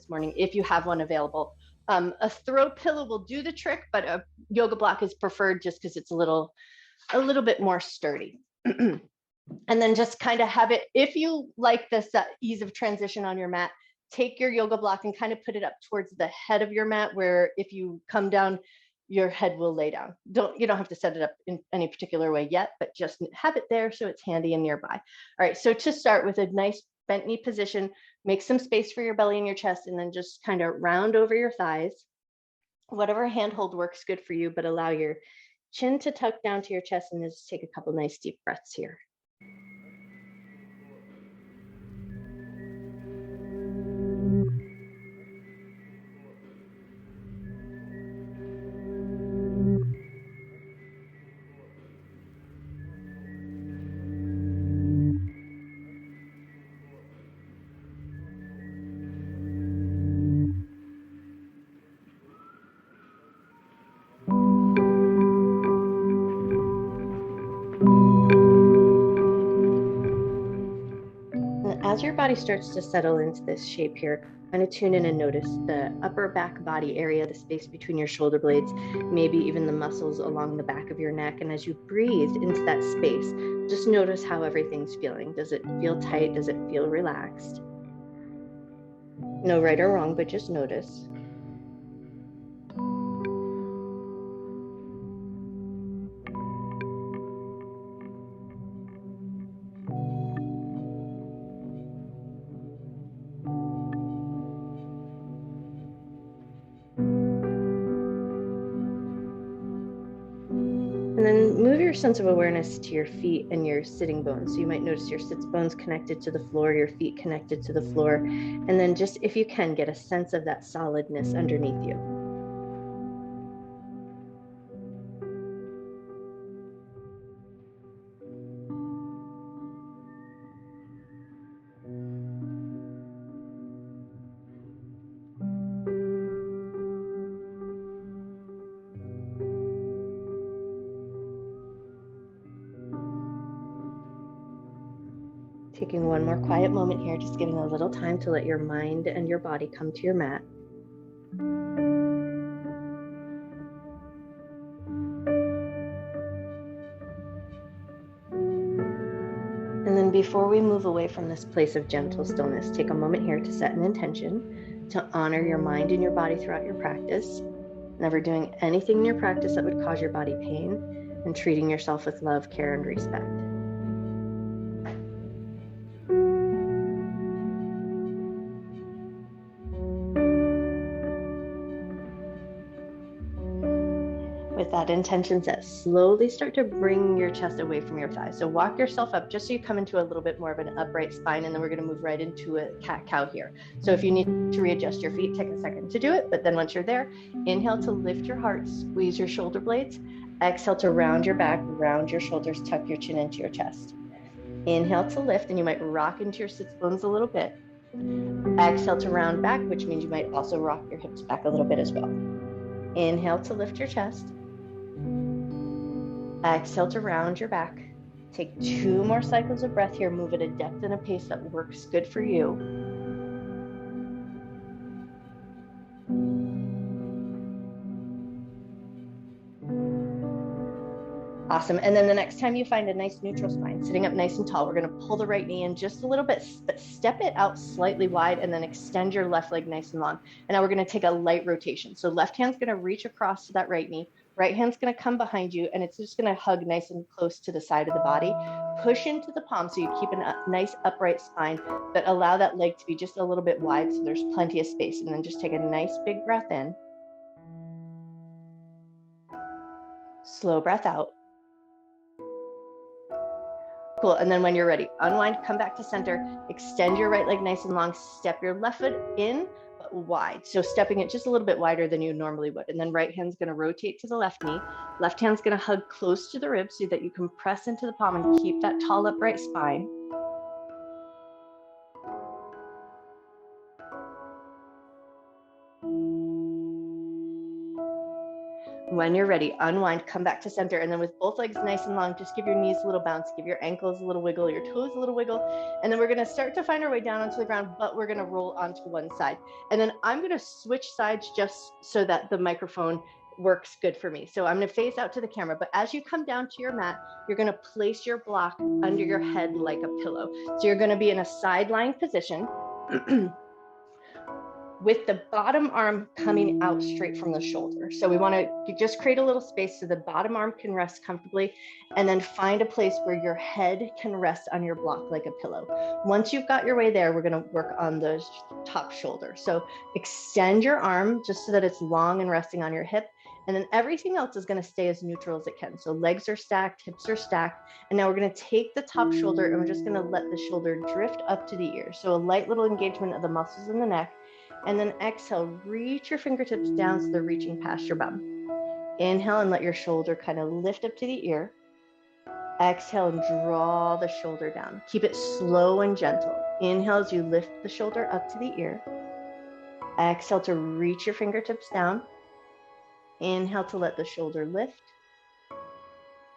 this morning, if you have one available. A throw pillow will do the trick, but a yoga block is preferred just because it's a little bit more sturdy. And then just kind of have it, if you like this ease of transition on your mat, take your yoga block and kind of put it up towards the head of your mat, where if you come down, your head will lay down. You don't have to set it up in any particular way yet, but just have it there so it's handy and nearby. All right, so to start with a nice bent knee position, make some space for your belly and your chest, and then just kind of round over your thighs. Whatever handhold works good for you, but allow your chin to tuck down to your chest, and just take a couple nice deep breaths here. As your body starts to settle into this shape here, kind of tune in and notice the upper back body area, the space between your shoulder blades, maybe even the muscles along the back of your neck. And as you breathe into that space, just notice how everything's feeling. Does it feel tight? Does it feel relaxed? No right or wrong, but just notice. And then move your sense of awareness to your feet and your sitting bones. So you might notice your sits bones connected to the floor, your feet connected to the floor. And then just, if you can, get a sense of that solidness underneath you. Taking one more quiet moment here, just giving a little time to let your mind and your body come to your mat. And then before we move away from this place of gentle stillness, take a moment here to set an intention to honor your mind and your body throughout your practice, never doing anything in your practice that would cause your body pain, and treating yourself with love, care, and respect. With that intention set, slowly start to bring your chest away from your thighs. So walk yourself up just so you come into a little bit more of an upright spine, and then we're going to move right into a cat-cow here. So if you need to readjust your feet, take a second to do it. But then once you're there, inhale to lift your heart, squeeze your shoulder blades. Exhale to round your back, round your shoulders, tuck your chin into your chest. Inhale to lift, and you might rock into your sits bones a little bit. Exhale to round back, which means you might also rock your hips back a little bit as well. Inhale to lift your chest. Exhale to round your back. Take 2 more cycles of breath here. Move at a depth and a pace that works good for you. Awesome. And then the next time you find a nice neutral spine, sitting up nice and tall, we're going to pull the right knee in just a little bit, but step it out slightly wide, and then extend your left leg nice and long. And now we're going to take a light rotation. So left hand's going to reach across to that right knee. Right hand's going to come behind you, and it's just going to hug nice and close to the side of the body. Push into the palm so you keep a nice upright spine, but allow that leg to be just a little bit wide so there's plenty of space. And then just take a nice big breath in. Slow breath out. Cool. And then when you're ready, unwind, come back to center, extend your right leg nice and long, step your left foot in, but wide. So stepping it just a little bit wider than you normally would. And then right hand's going to rotate to the left knee. Left hand's going to hug close to the ribs so that you can press into the palm and keep that tall, upright spine. When you're ready, unwind, come back to center. And then with both legs nice and long, just give your knees a little bounce, give your ankles a little wiggle, your toes a little wiggle. And then we're gonna start to find our way down onto the ground, but we're gonna roll onto one side. And then I'm gonna switch sides just so that the microphone works good for me. So I'm gonna face out to the camera, but as you come down to your mat, you're gonna place your block under your head like a pillow. So you're gonna be in a side lying position with the bottom arm coming out straight from the shoulder. So we wanna just create a little space so the bottom arm can rest comfortably, and then find a place where your head can rest on your block like a pillow. Once you've got your way there, we're gonna work on the top shoulder. So extend your arm just so that it's long and resting on your hip, and then everything else is gonna stay as neutral as it can. So legs are stacked, hips are stacked, and now we're gonna take the top shoulder and we're just gonna let the shoulder drift up to the ear. So a light little engagement of the muscles in the neck. And then exhale, reach your fingertips down so they're reaching past your bum. Inhale and let your shoulder kind of lift up to the ear. Exhale and draw the shoulder down. Keep it slow and gentle. Inhale as you lift the shoulder up to the ear. Exhale to reach your fingertips down. Inhale to let the shoulder lift.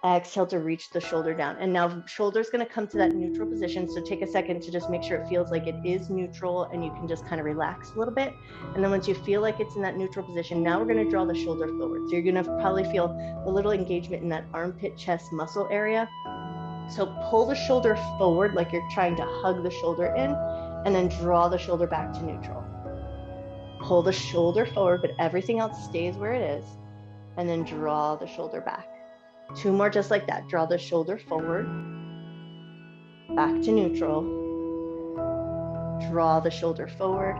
Exhale to reach the shoulder down. And now shoulder's gonna come to that neutral position. So take a second to just make sure it feels like it is neutral, and you can just kind of relax a little bit. And then once you feel like it's in that neutral position, now we're gonna draw the shoulder forward. So you're gonna probably feel a little engagement in that armpit chest muscle area. So pull the shoulder forward like you're trying to hug the shoulder in, and then draw the shoulder back to neutral. Pull the shoulder forward, but everything else stays where it is, and then draw the shoulder back. 2 more just like that. Draw the shoulder forward, back to neutral. Draw the shoulder forward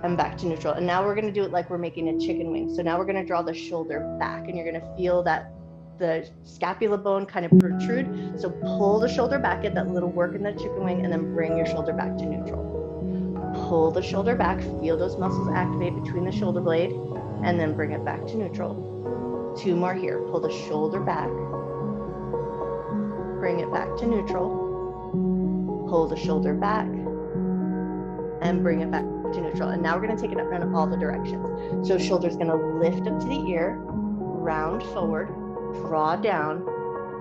and back to neutral. And now we're gonna do it like we're making a chicken wing. So now we're gonna draw the shoulder back, and you're gonna feel that the scapula bone kind of protrude. So pull the shoulder back, get that little work in the chicken wing, and then bring your shoulder back to neutral. Pull the shoulder back, feel those muscles activate between the shoulder blade, and then bring it back to neutral. 2 more here. Pull the shoulder back, bring it back to neutral. Pull the shoulder back and bring it back to neutral. And now we're gonna take it up in all the directions. So shoulder's gonna lift up to the ear, round forward, draw down,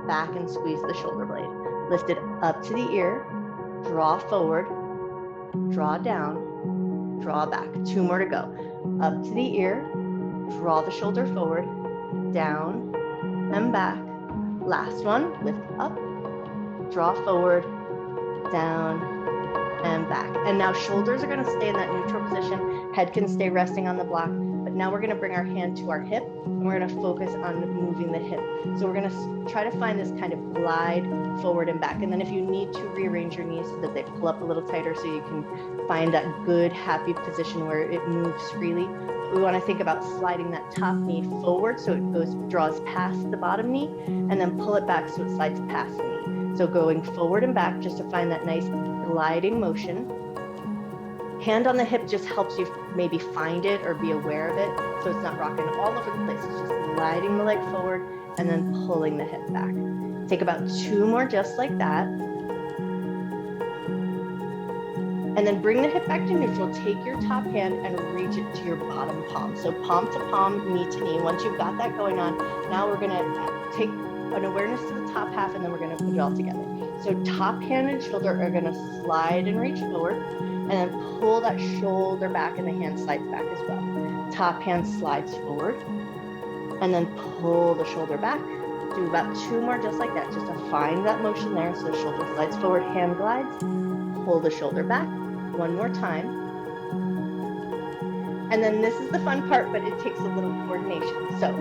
back and squeeze the shoulder blade. Lift it up to the ear, draw forward, draw down, draw back. 2 more to go. Up to the ear, draw the shoulder forward, down and back. Last one, lift up, draw forward, down and back. And now shoulders are gonna stay in that neutral position. Head can stay resting on the block, but now we're gonna bring our hand to our hip, and we're gonna focus on moving the hip. So we're gonna try to find this kind of glide forward and back. And then if you need to, rearrange your knees so that they pull up a little tighter so you can find that good, happy position where it moves freely. We want to think about sliding that top knee forward so it draws past the bottom knee, and then pull it back so it slides past the knee. So going forward and back just to find that nice gliding motion. Hand on the hip just helps you maybe find it or be aware of it, so it's not rocking all over the place. It's just gliding the leg forward and then pulling the hip back. Take about 2 more just like that. And then bring the hip back to neutral. Take your top hand and reach it to your bottom palm. So palm to palm, knee to knee. Once you've got that going on, now we're gonna take an awareness to the top half, and then we're gonna put it all together. So top hand and shoulder are gonna slide and reach forward, and then pull that shoulder back, and the hand slides back as well. Top hand slides forward, and then pull the shoulder back. Do about 2 more just like that, just to find that motion there. So the shoulder slides forward, hand glides, pull the shoulder back. 1 more time. And then this is the fun part, but it takes a little coordination. So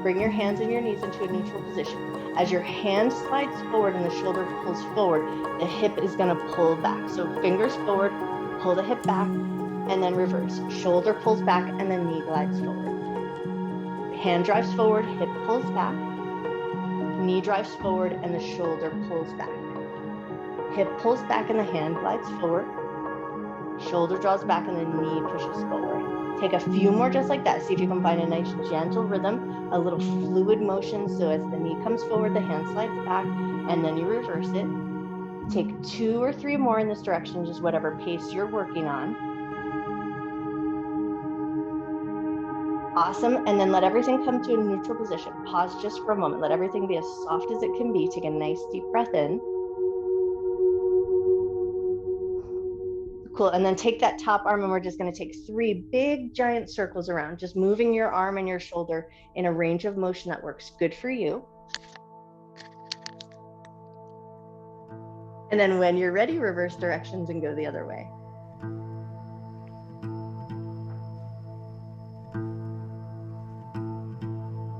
bring your hands and your knees into a neutral position. As your hand slides forward and the shoulder pulls forward, the hip is gonna pull back. So fingers forward, pull the hip back, and then reverse. Shoulder pulls back, and then knee glides forward. Hand drives forward, hip pulls back, knee drives forward, and the shoulder pulls back. Hip pulls back and the hand glides forward. Shoulder draws back and the knee pushes forward. Take a few more just like that. See if you can find a nice gentle rhythm, a little fluid motion. So as the knee comes forward, the hand slides back, and then you reverse it. Take 2 or 3 more in this direction, just whatever pace you're working on. Awesome. And then let everything come to a neutral position. Pause just for a moment. Let everything be as soft as it can be. Take a nice deep breath in. Cool. And then take that top arm and we're just going to take 3 big giant circles around, just moving your arm and your shoulder in a range of motion that works good for you. And then when you're ready, reverse directions and go the other way.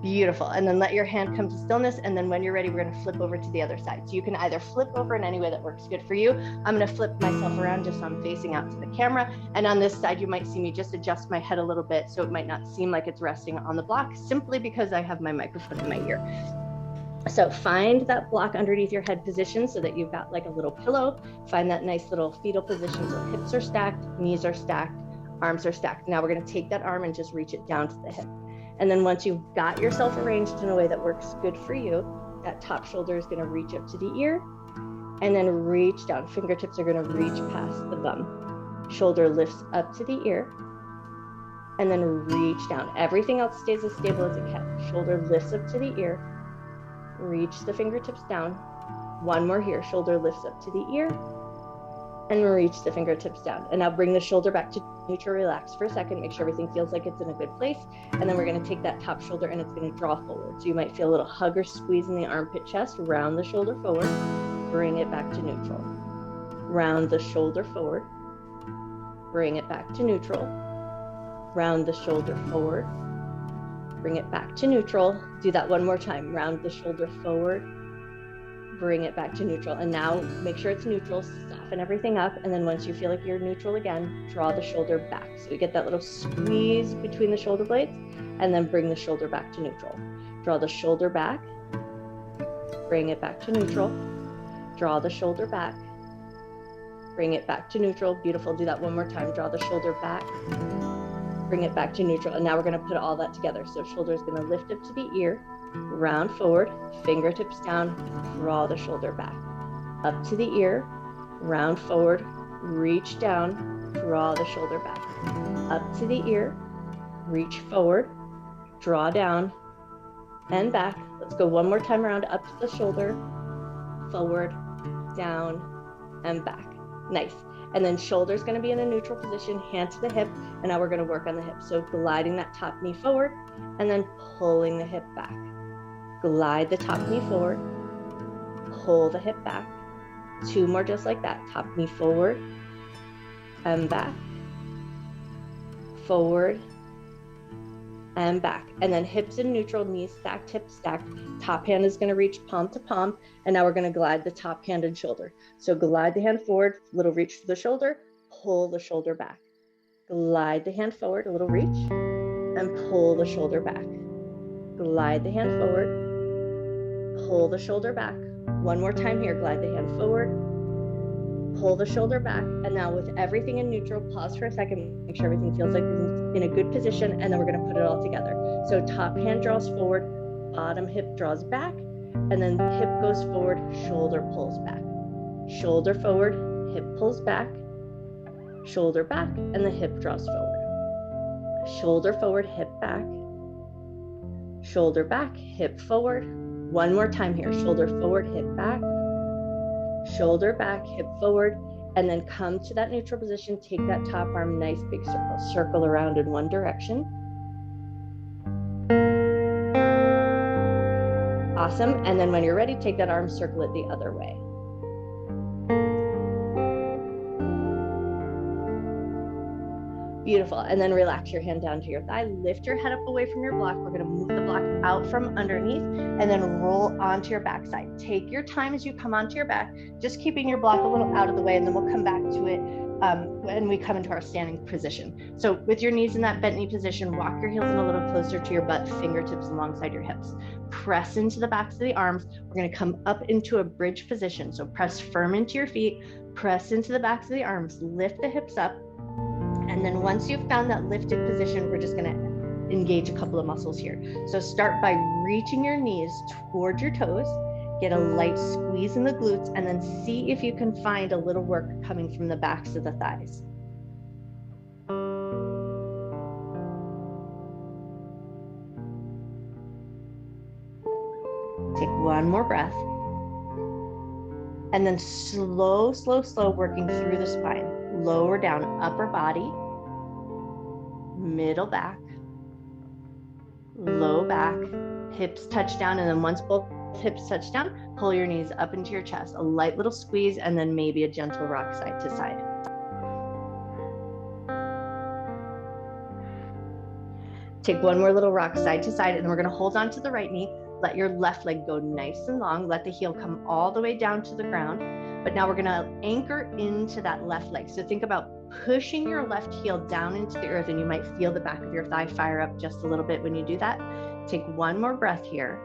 Beautiful. And then let your hand come to stillness. And then when you're ready, we're going to flip over to the other side. So you can either flip over in any way that works good for you. I'm going to flip myself around just so I'm facing out to the camera. And on this side, you might see me just adjust my head a little bit so it might not seem like it's resting on the block, simply because I have my microphone in my ear. So find that block underneath your head position so that you've got like a little pillow. Find that nice little fetal position so hips are stacked, knees are stacked, arms are stacked. Now we're going to take that arm and just reach it down to the hip. And then once you've got yourself arranged in a way that works good for you, that top shoulder is going to reach up to the ear and then reach down. Fingertips are going to reach past the bum. Shoulder lifts up to the ear and then reach down. Everything else stays as stable as it can. Shoulder lifts up to the ear, reach the fingertips down. One more here. Shoulder lifts up to the ear and reach the fingertips down. And now bring the shoulder back to neutral, relax for a second, make sure everything feels like it's in a good place. And then we're going to take that top shoulder and it's going to draw forward. So you might feel a little hug or squeeze in the armpit chest, round the shoulder forward, bring it back to neutral. Round the shoulder forward, bring it back to neutral. Round the shoulder forward, bring it back to neutral. Do that one more time. Round the shoulder forward, bring it back to neutral. And now make sure it's neutral, soften everything up. And then once you feel like you're neutral again, draw the shoulder back. So we get that little squeeze between the shoulder blades and then bring the shoulder back to neutral. Draw the shoulder back, bring it back to neutral. Draw the shoulder back, bring it back to neutral. Beautiful. Do that one more time. Draw the shoulder back, bring it back to neutral. And now we're going to put all that together. So shoulder is going to lift up to the ear, round forward, fingertips down, draw the shoulder back. Up to the ear, round forward, reach down, draw the shoulder back. Up to the ear, reach forward, draw down, and back. Let's go one more time around, up to the shoulder, forward, down, and back. Nice. And then shoulder's going to be in a neutral position, hand to the hip, and now we're going to work on the hip. So gliding that top knee forward, and then pulling the hip back. Glide the top knee forward, pull the hip back. 2 more just like that. Top knee forward and back, forward and back. And then hips in neutral, knees stacked, hips stacked. Top hand is going to reach palm to palm. And now we're going to glide the top hand and shoulder. So glide the hand forward, little reach to the shoulder, pull the shoulder back. Glide the hand forward, a little reach, and pull the shoulder back. Glide the hand forward, pull the shoulder back. One more time here. Glide the hand forward, pull the shoulder back. And now with everything in neutral, pause for a second, make sure everything feels like it's in a good position. And then we're going to put it all together. So top hand draws forward, bottom hip draws back, and then hip goes forward, shoulder pulls back. Shoulder forward, hip pulls back, shoulder back, and the hip draws forward. Shoulder forward, hip back, shoulder back, hip forward. One more time here. Shoulder forward, hip back, shoulder back, hip forward, and then come to that neutral position. Take that top arm, nice big circle. Circle around in one direction. Awesome. And then when you're ready, take that arm, circle it the other way. Beautiful. And then relax your hand down to your thigh. Lift your head up away from your block. We're going to move the block out from underneath and then roll onto your backside. Take your time as you come onto your back, just keeping your block a little out of the way, and then we'll come back to it when we come into our standing position. So with your knees in that bent knee position, walk your heels in a little closer to your butt, fingertips alongside your hips. Press into the backs of the arms. We're going to come up into a bridge position. So press firm into your feet, press into the backs of the arms, lift the hips up. And then once you've found that lifted position, we're just going to engage a couple of muscles here. So start by reaching your knees toward your toes, get a light squeeze in the glutes, and then see if you can find a little work coming from the backs of the thighs. one more breath. And then slow, slow, slow, working through the spine. Lower down, upper body, middle back, low back, hips touch down. And then once both hips touch down, pull your knees up into your chest. A light little squeeze, and then maybe a gentle rock side to side. Take one more little rock side to side, and we're going to hold on to the right knee. Let your left leg go nice and long. Let the heel come all the way down to the ground. But now we're going to anchor into that left leg. So think about pushing your left heel down into the earth, and you might feel the back of your thigh fire up just a little bit when you do that. Take one more breath here.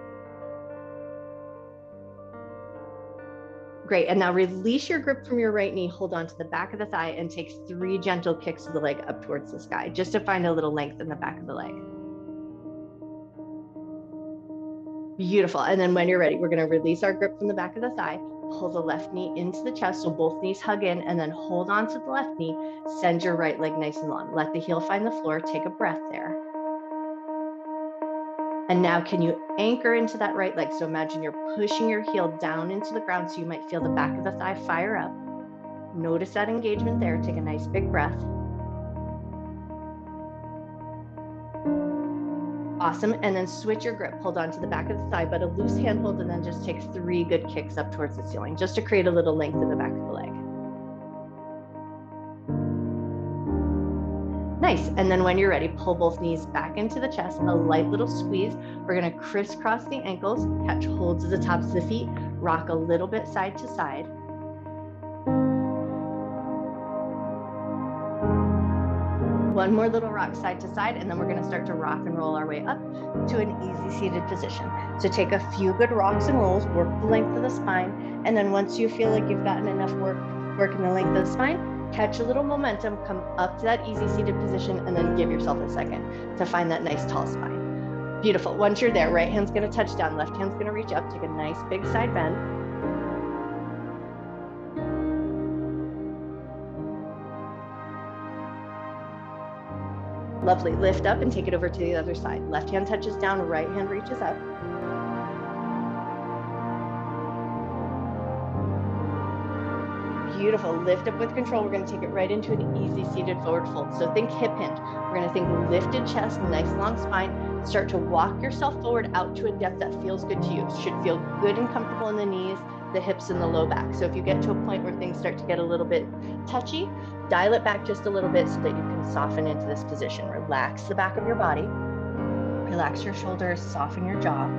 Great, and now release your grip from your right knee, hold on to the back of the thigh, and take 3 gentle kicks of the leg up towards the sky, just to find a little length in the back of the leg. Beautiful, and then when you're ready, we're gonna release our grip from the back of the thigh, pull the left knee into the chest, so both knees hug in, and then hold on to the left knee, send your right leg nice and long. Let the heel find the floor, take a breath there. And now can you anchor into that right leg? So imagine you're pushing your heel down into the ground, so you might feel the back of the thigh fire up. Notice that engagement there. Take a nice big breath. Awesome, and then switch your grip. Hold on to the back of the thigh, but a loose handhold, and then just take 3 good kicks up towards the ceiling, just to create a little length in the back of the leg. Nice, and then when you're ready, pull both knees back into the chest, a light little squeeze. We're gonna crisscross the ankles, catch holds at the tops of the feet, rock a little bit side to side. One more little rock side to side, and then we're gonna start to rock and roll our way up to an easy seated position. So take a few good rocks and rolls, work the length of the spine, and then once you feel like you've gotten enough work in the length of the spine, catch a little momentum, come up to that easy seated position, and then give yourself a second to find that nice tall spine. Beautiful. Once you're there, right hand's gonna touch down, left hand's gonna reach up, take a nice big side bend. Lovely, lift up and take it over to the other side. Left hand touches down, right hand reaches up. Beautiful, lift up with control. We're gonna take it right into an easy seated forward fold. So think hip hinge. We're gonna think lifted chest, nice long spine. Start to walk yourself forward out to a depth that feels good to you. Should feel good and comfortable in the knees, the hips, and the low back. So if you get to a point where things start to get a little bit touchy, dial it back just a little bit so that you can soften into this position. Relax the back of your body, relax your shoulders, soften your jaw.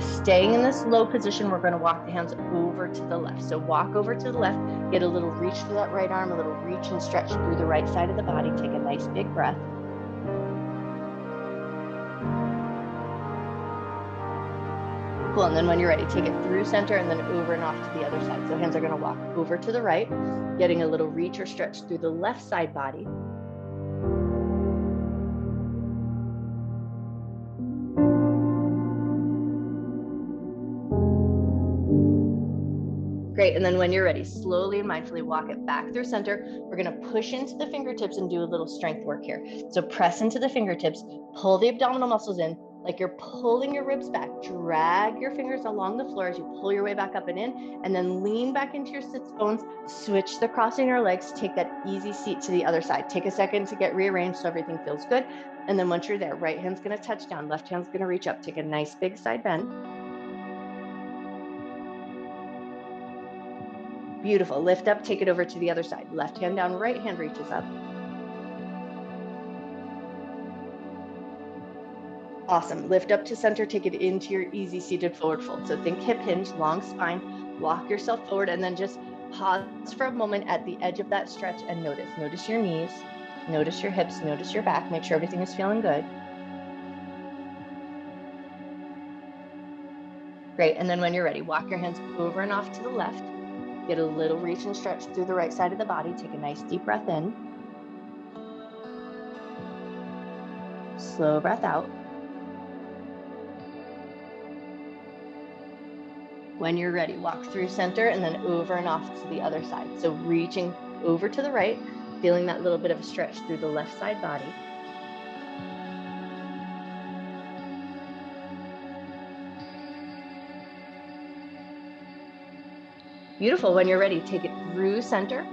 Staying in this low position, we're going to walk the hands over to the left. So walk over to the left, get a little reach for that right arm, a little reach and stretch through the right side of the body. Take a nice big breath. Cool, and then when you're ready, take it through center and then over and off to the other side. So hands are going to walk over to the right, getting a little reach or stretch through the left side body. Great, and then when you're ready, slowly and mindfully walk it back through center. We're gonna push into the fingertips and do a little strength work here. So press into the fingertips, pull the abdominal muscles in, like you're pulling your ribs back. Drag your fingers along the floor as you pull your way back up and in, and then lean back into your sits bones, switch the crossing your legs, take that easy seat to the other side. Take a second to get rearranged so everything feels good. And then once you're there, right hand's gonna touch down, left hand's gonna reach up, take a nice big side bend. Beautiful, lift up, take it over to the other side. Left hand down, right hand reaches up. Awesome, lift up to center, take it into your easy seated forward fold. So think hip hinge, long spine, walk yourself forward, and then just pause for a moment at the edge of that stretch and notice. Notice your knees, notice your hips, notice your back, make sure everything is feeling good. Great, and then when you're ready, walk your hands over and off to the left. Get a little reach and stretch through the right side of the body. Take a nice deep breath in. Slow breath out. When you're ready, walk through center and then over and off to the other side. So reaching over to the right, feeling that little bit of a stretch through the left side body. Beautiful. When you're ready, take it through center.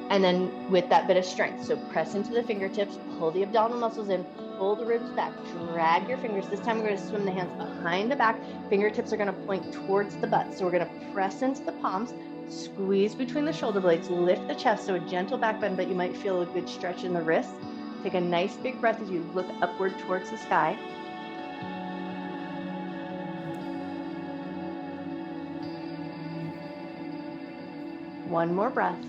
And then with that bit of strength, so press into the fingertips, pull the abdominal muscles in, pull the ribs back, drag your fingers. This time we're going to swim the hands behind the back. Fingertips are going to point towards the butt. So we're going to press into the palms, squeeze between the shoulder blades, lift the chest. So a gentle back bend, but you might feel a good stretch in the wrists. Take a nice big breath as you look upward towards the sky. One more breath.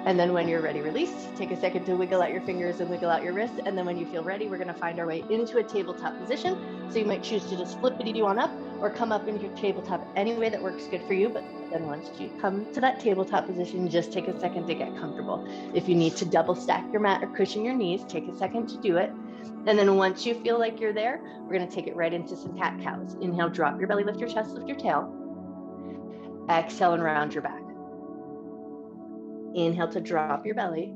And then when you're ready, release. Take a second to wiggle out your fingers and wiggle out your wrists. And then when you feel ready, we're going to find our way into a tabletop position. So you might choose to just flippity-do on up or come up into your tabletop any way that works good for you. But then once you come to that tabletop position, just take a second to get comfortable. If you need to double stack your mat or cushion your knees, take a second to do it. And then once you feel like you're there, we're going to take it right into some cat-cows. Inhale, drop your belly, lift your chest, lift your tail. Exhale and round your back. Inhale to drop your belly.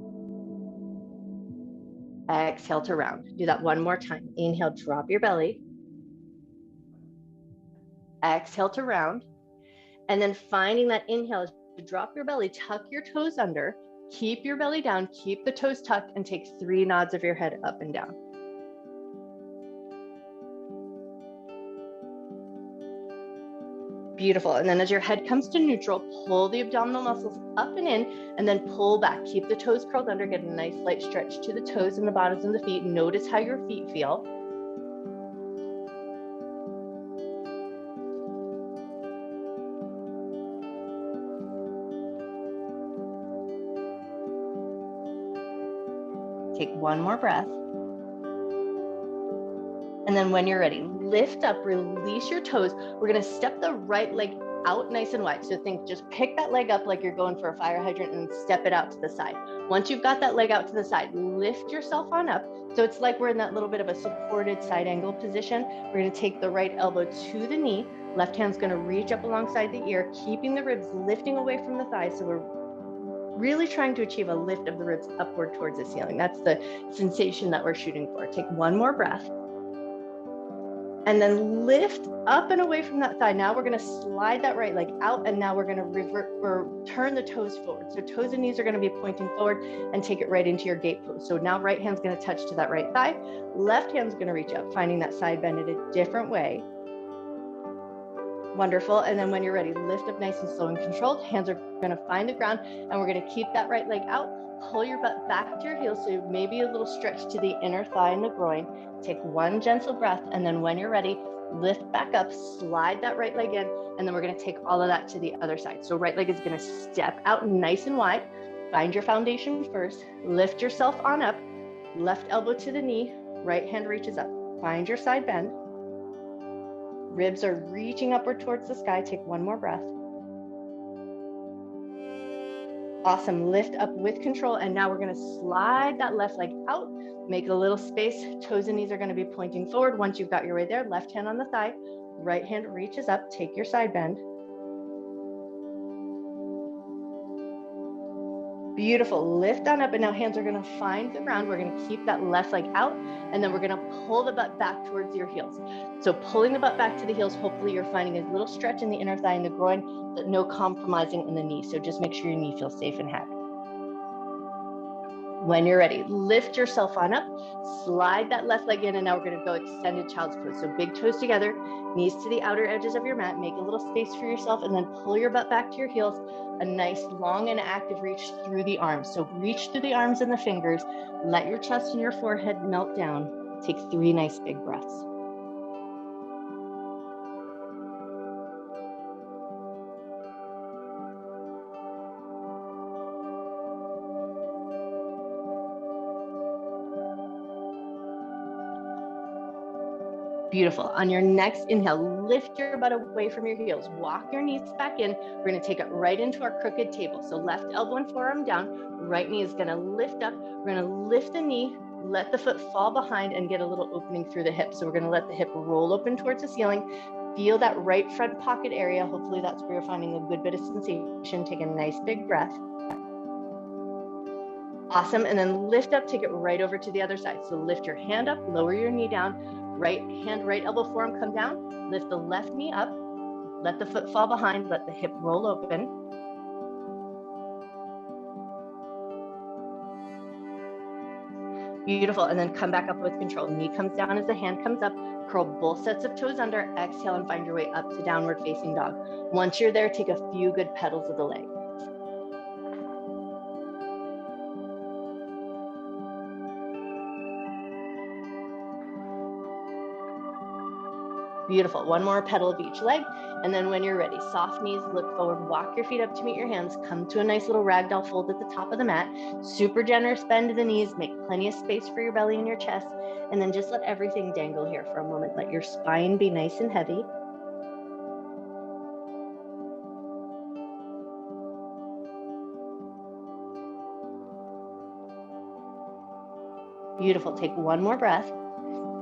Exhale to round. Do that one more time. Inhale, drop your belly. Exhale to round. And then finding that inhale is to drop your belly, tuck your toes under, keep your belly down, keep the toes tucked, and take 3 nods of your head up and down. Beautiful. And then as your head comes to neutral, pull the abdominal muscles up and in, and then pull back. Keep the toes curled under, get a nice light stretch to the toes and the bottoms of the feet. Notice how your feet feel. Take one more breath. And then when you're ready, lift up, release your toes. We're going to step the right leg out nice and wide. So think, just pick that leg up like you're going for a fire hydrant and step it out to the side. Once you've got that leg out to the side, lift yourself on up. So it's like we're in that little bit of a supported side angle position. We're going to take the right elbow to the knee. Left hand's going to reach up alongside the ear, keeping the ribs lifting away from the thighs. So we're really trying to achieve a lift of the ribs upward towards the ceiling. That's the sensation that we're shooting for. Take one more breath. And then lift up and away from that thigh. Now we're going to slide that right leg out, and now we're going to revert or turn the toes forward. So toes and knees are going to be pointing forward, and take it right into your gate pose. So now right hand's going to touch to that right thigh. Left hand's going to reach up, finding that side bend in a different way. Wonderful. And then when you're ready, lift up nice and slow and controlled. Hands are going to find the ground, and we're going to keep that right leg out. Pull your butt back to your heels, so maybe a little stretch to the inner thigh and the groin. Take one gentle breath, and then when you're ready, lift back up, slide that right leg in, and then we're going to take all of that to the other side. So right leg is going to step out nice and wide. Find your foundation first. Lift yourself on up. Left elbow to the knee. Right hand reaches up. Find your side bend. Ribs are reaching upward towards the sky. Take one more breath. Awesome. Lift up with control. And now we're going to slide that left leg out. Make a little space. Toes and knees are going to be pointing forward. Once you've got your way there, left hand on the thigh, right hand reaches up. Take your side bend. Beautiful. Lift on up, and now hands are going to find the ground. We're going to keep that left leg out, and then we're going to pull the butt back towards your heels. So pulling the butt back to the heels, hopefully you're finding a little stretch in the inner thigh and the groin, but no compromising in the knee. So just make sure your knee feels safe and happy. When you're ready, lift yourself on up, slide that left leg in, and now we're going to go extended child's pose. So big toes together, knees to the outer edges of your mat, make a little space for yourself, and then pull your butt back to your heels. A nice long and active reach through the arms. So reach through the arms and the fingers, let your chest and your forehead melt down. Take 3 nice big breaths. Beautiful. On your next inhale, lift your butt away from your heels. Walk your knees back in. We're going to take it right into our crooked table. So left elbow and forearm down. Right knee is going to lift up. We're going to lift the knee, let the foot fall behind, and get a little opening through the hip. So we're going to let the hip roll open towards the ceiling. Feel that right front pocket area. Hopefully that's where you're finding a good bit of sensation. Take a nice big breath. Awesome. And then lift up, take it right over to the other side. So lift your hand up, lower your knee down. Right hand, right elbow, forearm, come down. Lift the left knee up. Let the foot fall behind, let the hip roll open. Beautiful, and then come back up with control. Knee comes down as the hand comes up. Curl both sets of toes under, exhale and find your way up to downward facing dog. Once you're there, take a few good pedals of the leg. Beautiful. One more pedal of each leg. And then when you're ready, soft knees, look forward, walk your feet up to meet your hands, come to a nice little ragdoll fold at the top of the mat. Super generous bend to the knees, make plenty of space for your belly and your chest. And then just let everything dangle here for a moment. Let your spine be nice and heavy. Beautiful. Take one more breath.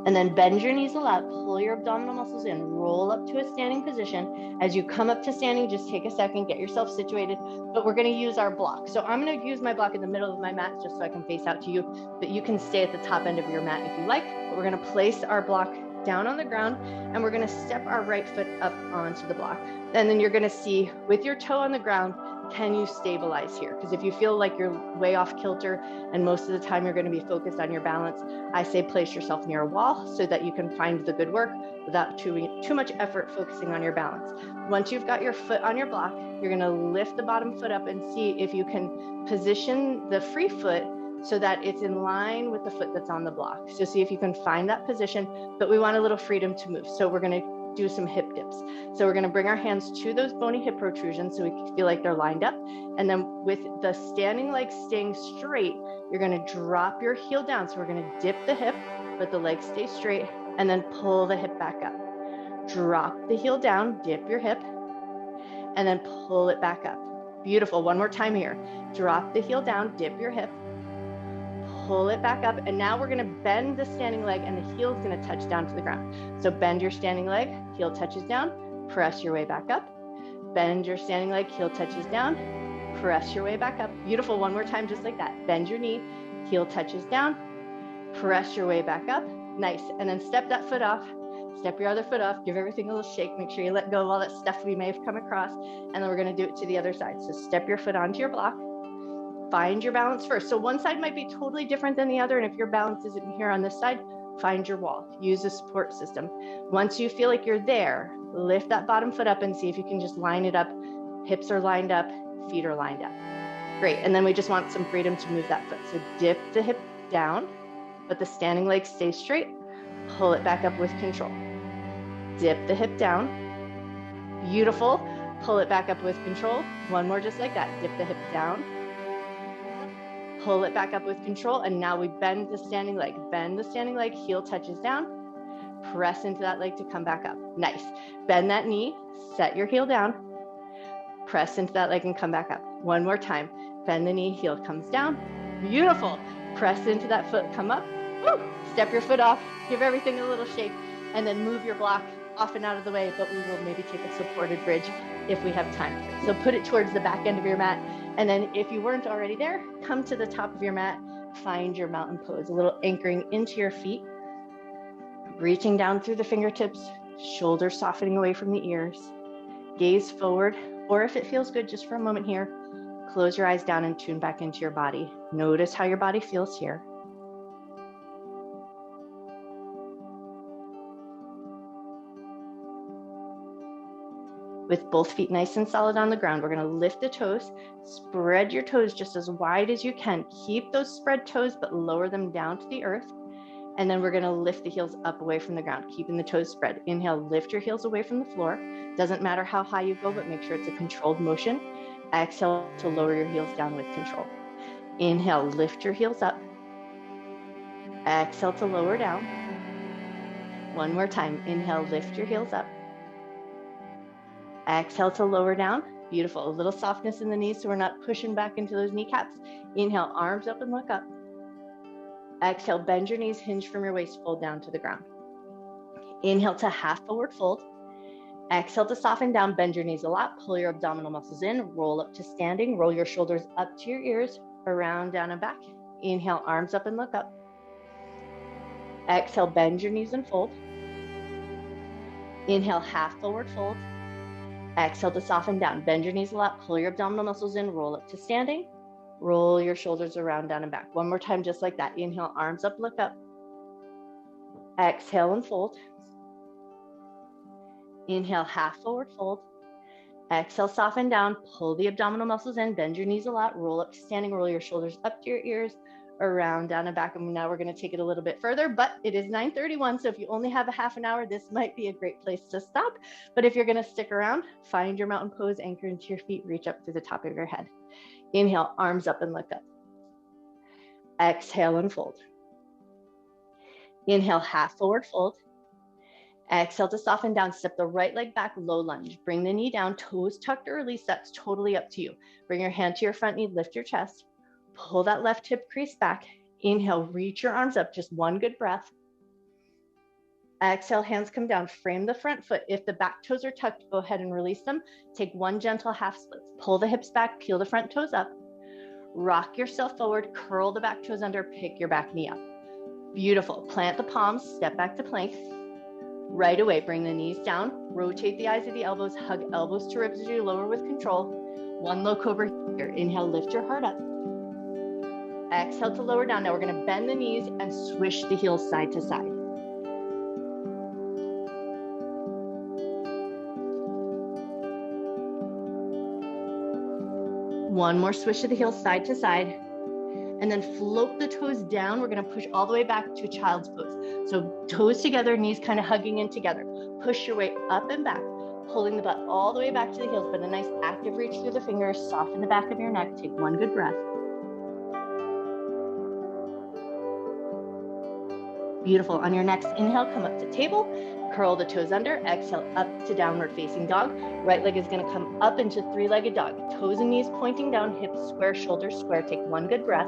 And then bend your knees a lot, pull your abdominal muscles in, roll up to a standing position. As you come up to standing, just take a second, get yourself situated, but we're gonna use our block. So I'm gonna use my block in the middle of my mat just so I can face out to you, but you can stay at the top end of your mat if you like. But we're gonna place our block down on the ground and we're gonna step our right foot up onto the block. And then you're gonna see with your toe on the ground, can you stabilize here? Because if you feel like you're way off kilter and most of the time you're going to be focused on your balance, I say place yourself near a wall so that you can find the good work without too much effort focusing on your balance. Once you've got your foot on your block, you're going to lift the bottom foot up and see if you can position the free foot so that it's in line with the foot that's on the block. So see if you can find that position, but we want a little freedom to move. So we're going to do some hip dips. So we're going to bring our hands to those bony hip protrusions so we can feel like they're lined up. And then with the standing leg staying straight, you're going to drop your heel down. So we're going to dip the hip, let the leg stay straight, and then pull the hip back up. Drop the heel down, dip your hip, and then pull it back up. Beautiful. One more time here. Drop the heel down, dip your hip, pull it back up. And now we're going to bend the standing leg and the heel is going to touch down to the ground. So bend your standing leg, heel touches down, press your way back up. Bend your standing leg, heel touches down, press your way back up. Beautiful. One more time, just like that. Bend your knee, heel touches down, press your way back up. Nice. And then step that foot off, step your other foot off, give everything a little shake. Make sure you let go of all that stuff we may have come across. And then we're going to do it to the other side. So step your foot onto your block. Find your balance first. So one side might be totally different than the other. And if your balance isn't here on this side, find your wall. Use a support system. Once you feel like you're there, lift that bottom foot up and see if you can just line it up. Hips are lined up, feet are lined up. Great. And then we just want some freedom to move that foot. So dip the hip down, but the standing leg stays straight. Pull it back up with control. Dip the hip down. Beautiful. Pull it back up with control. One more just like that. Dip the hip down. Pull it back up with control. And now we bend the standing leg. Bend the standing leg, heel touches down. Press into that leg to come back up. Nice. Bend that knee, set your heel down. Press into that leg and come back up. One more time. Bend the knee, heel comes down. Beautiful. Press into that foot, come up. Woo! Step your foot off, give everything a little shake, and then move your block off and out of the way, but we will maybe take a supported bridge if we have time. So put it towards the back end of your mat. And then if you weren't already there, come to the top of your mat, find your mountain pose, a little anchoring into your feet, reaching down through the fingertips, shoulders softening away from the ears, gaze forward, or if it feels good, just for a moment here, close your eyes down and tune back into your body. Notice how your body feels here. With both feet nice and solid on the ground, we're going to lift the toes, spread your toes just as wide as you can. Keep those spread toes, but lower them down to the earth. And then we're going to lift the heels up away from the ground, keeping the toes spread. Inhale, lift your heels away from the floor. Doesn't matter how high you go, but make sure it's a controlled motion. Exhale to lower your heels down with control. Inhale, lift your heels up. Exhale to lower down. One more time. Inhale, lift your heels up. Exhale to lower down. Beautiful. A little softness in the knees so we're not pushing back into those kneecaps. Inhale, arms up and look up. Exhale, bend your knees, hinge from your waist, fold down to the ground. Inhale to half forward fold. Exhale to soften down, bend your knees a lot, pull your abdominal muscles in, roll up to standing, roll your shoulders up to your ears, around, down, and back. Inhale, arms up and look up. Exhale, bend your knees and fold. Inhale, half forward fold. Exhale to soften down. Bend your knees a lot, pull your abdominal muscles in, roll up to standing. Roll your shoulders around, down and back. One more time, just like that. Inhale, arms up, look up. Exhale and fold. Inhale, half forward fold. Exhale, soften down, pull the abdominal muscles in, bend your knees a lot, roll up to standing, roll your shoulders up to your ears, around, down and back. And now we're gonna take it a little bit further, but it is 9:31. So if you only have a half an hour, this might be a great place to stop. But if you're gonna stick around, find your mountain pose, anchor into your feet, reach up through the top of your head. Inhale, arms up and look up. Exhale and fold. Inhale, half forward fold. Exhale to soften down, step the right leg back, low lunge. Bring the knee down, toes tucked or release, that's totally up to you. Bring your hand to your front knee, lift your chest. Pull that left hip crease back. Inhale, reach your arms up, just one good breath. Exhale, hands come down, frame the front foot. If the back toes are tucked, go ahead and release them. Take one gentle half split. Pull the hips back, peel the front toes up. Rock yourself forward, curl the back toes under, pick your back knee up. Beautiful. Plant the palms, step back to plank. Right away, bring the knees down, rotate the eyes of the elbows, hug elbows to ribs as you lower with control. One low cobra here. Inhale, lift your heart up. Exhale to lower down. Now we're gonna bend the knees and swish the heels side to side. One more swish of the heels side to side. And then float the toes down. We're gonna push all the way back to child's pose. So toes together, knees kind of hugging in together. Push your way up and back, pulling the butt all the way back to the heels, but a nice active reach through the fingers, soften the back of your neck, take one good breath. Beautiful. On your next inhale, come up to table, curl the toes under, exhale up to downward facing dog. Right leg is gonna come up into three-legged dog. Toes and knees pointing down, hips square, shoulders square. Take one good breath.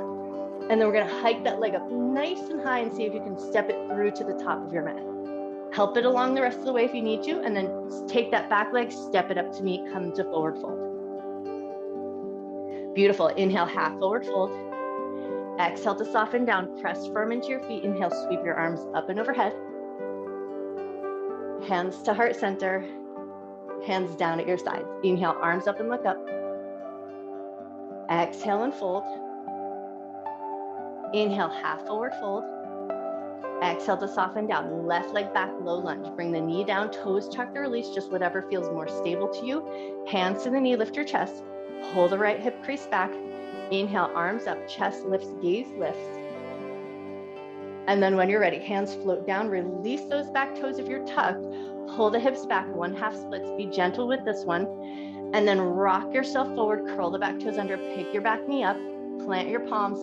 And then we're gonna hike that leg up nice and high and see if you can step it through to the top of your mat. Help it along the rest of the way if you need to, and then take that back leg, step it up to meet, come to forward fold. Beautiful. Inhale, half forward fold. Exhale to soften down, press firm into your feet. Inhale, sweep your arms up and overhead. Hands to heart center, hands down at your sides. Inhale, arms up and look up. Exhale and fold. Inhale, half forward fold. Exhale to soften down, left leg back, low lunge. Bring the knee down, toes tucked or release, just whatever feels more stable to you. Hands to the knee, lift your chest. Pull the right hip crease back. Inhale, arms up, chest lifts, gaze lifts. And then when you're ready, hands float down, release those back toes if you're tucked. Pull the hips back, one half splits, be gentle with this one. And then rock yourself forward, curl the back toes under, pick your back knee up, plant your palms,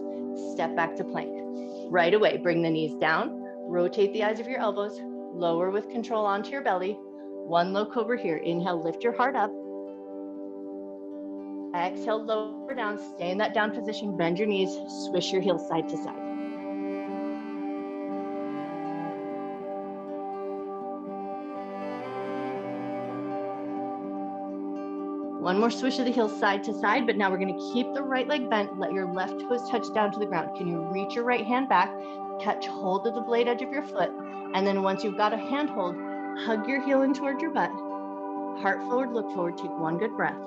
step back to plank. Right away, bring the knees down, rotate the eyes of your elbows, lower with control onto your belly. One low cobra here. Inhale, lift your heart up. Exhale, lower down, stay in that down position, bend your knees, swish your heels side to side. One more swish of the heels side to side, but now we're gonna keep the right leg bent, let your left toes touch down to the ground. Can you reach your right hand back, catch hold of the blade edge of your foot, and then once you've got a handhold, hug your heel in toward your butt, heart forward, look forward, take one good breath.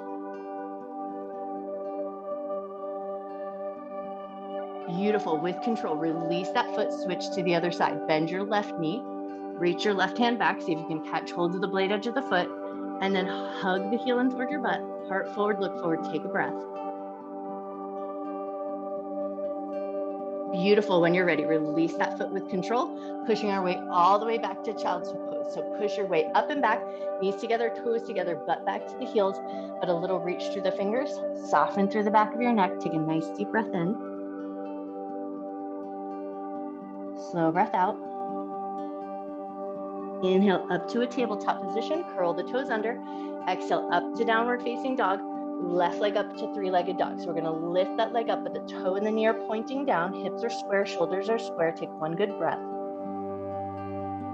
Beautiful. With control, release that foot, switch to the other side. Bend your left knee, reach your left hand back, see if you can catch hold of the blade edge of the foot, and then hug the heel in toward your butt, heart forward, look forward, take a breath. Beautiful. When you're ready, release that foot with control, pushing our way all the way back to child's pose. So push your way up and back, knees together, toes together, butt back to the heels, but a little reach through the fingers, soften through the back of your neck, take a nice deep breath in. Slow breath out. Inhale up to a tabletop position, curl the toes under. Exhale up to downward facing dog, left leg up to three-legged dog. So we're gonna lift that leg up, but the toe and the knee are pointing down, hips are square, shoulders are square. Take one good breath.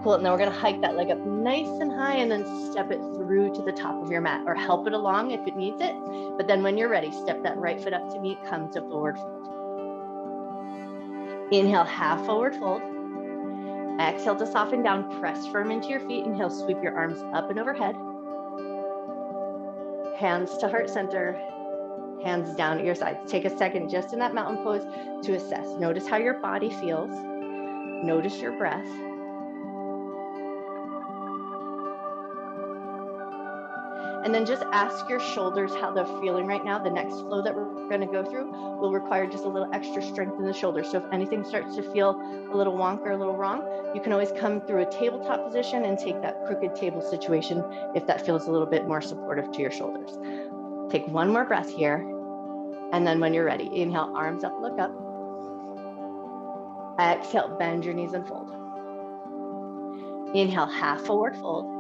Cool, and then we're gonna hike that leg up nice and high and then step it through to the top of your mat, or help it along if it needs it. But then when you're ready, step that right foot up to meet, come to forward fold. Inhale, half forward fold. Exhale to soften down, press firm into your feet. Inhale, sweep your arms up and overhead. Hands to heart center, hands down at your sides. Take a second just in that mountain pose to assess. Notice how your body feels. Notice your breath. And then just ask your shoulders how they're feeling right now. The next flow that we're going to go through will require just a little extra strength in the shoulders. So if anything starts to feel a little wonk or a little wrong, you can always come through a tabletop position and take that crooked table situation if that feels a little bit more supportive to your shoulders. Take one more breath here. And then when you're ready, inhale, arms up, look up. Exhale, bend your knees and fold. Inhale, half forward fold.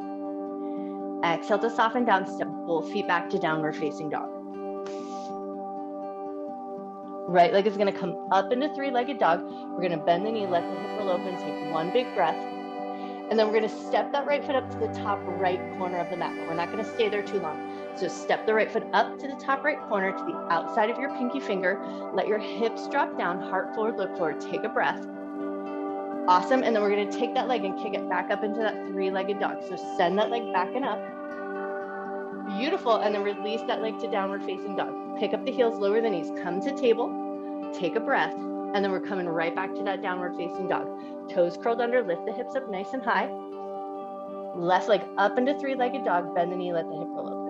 Exhale to soften down, step both feet back to downward facing dog. Right leg is going to come up into three-legged dog. We're going to bend the knee, let the hip roll open, take one big breath. And then we're going to step that right foot up to the top right corner of the mat. But we're not going to stay there too long. So step the right foot up to the top right corner to the outside of your pinky finger. Let your hips drop down, heart forward, look forward, take a breath. Awesome. And then we're going to take that leg and kick it back up into that three-legged dog. So send that leg back and up. Beautiful. And then release that leg to downward facing dog. Pick up the heels, lower the knees, come to table, take a breath. And then we're coming right back to that downward facing dog. Toes curled under, lift the hips up nice and high. Left leg up into three-legged dog, bend the knee, let the hip roll open.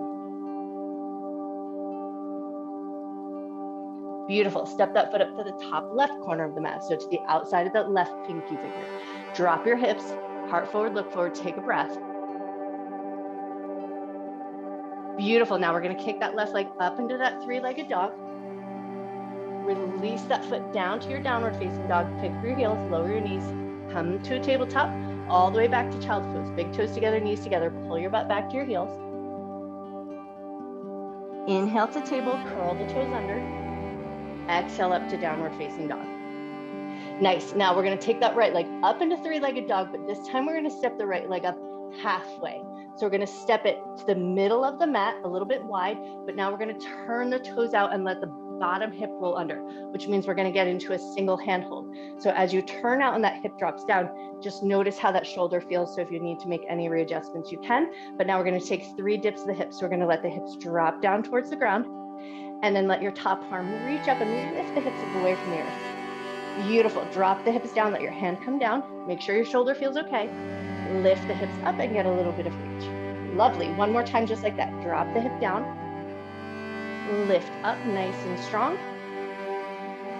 Beautiful. Step that foot up to the top left corner of the mat. So to the outside of that left pinky finger. Drop your hips, heart forward, look forward, take a breath. Beautiful. Now we're going to kick that left leg up into that three-legged dog. Release that foot down to your downward facing dog. Pick up your heels, lower your knees, come to a tabletop, all the way back to child's pose. Big toes together, knees together. Pull your butt back to your heels. Inhale to table, curl the toes under. Exhale up to downward facing dog. Nice. Now we're going to take that right leg up into three-legged dog, but this time we're going to step the right leg up halfway. So we're going to step it to the middle of the mat, a little bit wide, but now we're going to turn the toes out and let the bottom hip roll under, which means we're going to get into a single hand hold. So as you turn out and that hip drops down, just notice how that shoulder feels. So if you need to make any readjustments, you can. But now we're going to take 3 dips of the hips. So we're going to let the hips drop down towards the ground and then let your top arm reach up and lift the hips up away from the earth. Beautiful. Drop the hips down, let your hand come down. Make sure your shoulder feels okay. Lift the hips up and get a little bit of reach. Lovely. One more time, just like that. Drop the hip down. Lift up nice and strong.